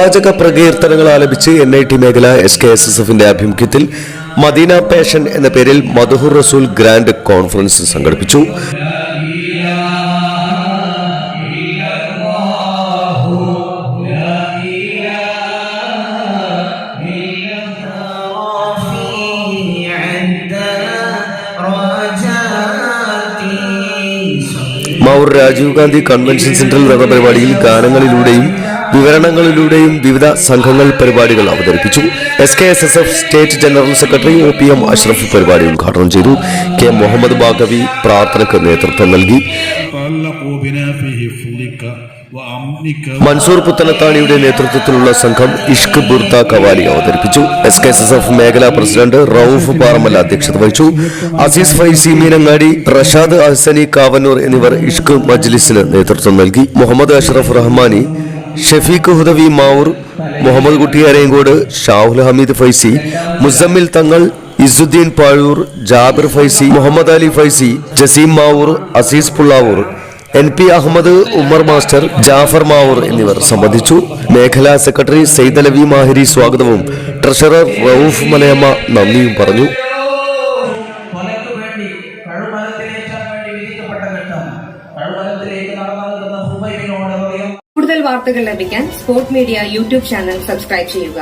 പ്രവാചക പ്രകീർത്തനങ്ങൾ ആലപിച്ച് NIT മേഖല SKSSFന്റെ ആഭിമുഖ്യത്തിൽ മദീന പാഷൻ എന്ന പേരിൽ മദ്ഹുർ റസൂൽ ഗ്രാൻഡ് കോൺഫറൻസ് സംഘടിപ്പിച്ചു. മാവൂർ രാജീവ് ഗാന്ധി കൺവെൻഷൻ സെന്ററിൽ നടന്ന പരിപാടിയിൽ ഗാനങ്ങളിലൂടെയും വിവരണങ്ങളിലൂടെയും വിവിധ സംഘങ്ങൾ പരിപാടികൾ അവതരിപ്പിച്ചു. SKSSF state general secretary OPM Ashraf പരിപാടി ഉദ്ഘാടനം ചെയ്തു. K മുഹമ്മദ് ബാഗവി പ്രാർത്ഥനയ്ക്ക് നേതൃത്വം നൽകി. മൻസൂർ പുത്തനത്താണിയുടെ നേതൃത്വത്തിലുള്ള സംഘം ഇഷ്ക് ബുർദ കവാലി അവതരിപ്പിച്ചു. SKSSF മേഖലാ പ്രസിഡന്റ് റൌഫ് പാറമൽ അധ്യക്ഷത വഹിച്ചു. അസീസ് ഫൈസി മീനങ്ങാടി, റഷാദ് അഹ്സനി കാവന്നൂർ എന്നിവർ ഇഷ്ക് മജ്ലിസിന് നേതൃത്വം നൽകി. മുഹമ്മദ് അഷ്റഫ് റഹ്മാനി, ഷഫീഖ് ഹുദവി മാവൂർ, മുഹമ്മദ് കുട്ടി അരയങ്കോട്, ഷാഹുൽ ഹമീദ് ഫൈസി, മുസമ്മിൽ തങ്ങൾ, ഇസുദ്ദീൻ പാഴൂർ, ജാബിർ ഫൈസി, മുഹമ്മദ് അലി ഫൈസി, ജസീം മാവൂർ, അസീസ് പുള്ളാവൂർ, NP അഹമ്മദ്, ഉമ്മർ മാസ്റ്റർ, ജാഫർ മാവൂർ എന്നിവർ സംബന്ധിച്ചു. മേഖലാ സെക്രട്ടറി സൈദലവി മാഹിരി സ്വാഗതവും ട്രഷറർ റൌഫ് മലയമ്മ നന്ദിയും പറഞ്ഞു. കൂടുതൽ വാർത്തകൾ ലഭിക്കാൻ sport media YouTube channel subscribe ചെയ്യുക.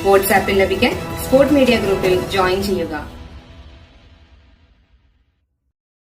വാട്സാപ്പിൽ ലഭിക്കാൻ സ്പോർട് മീഡിയ ഗ്രൂപ്പിൽ ജോയിൻ ചെയ്യുക.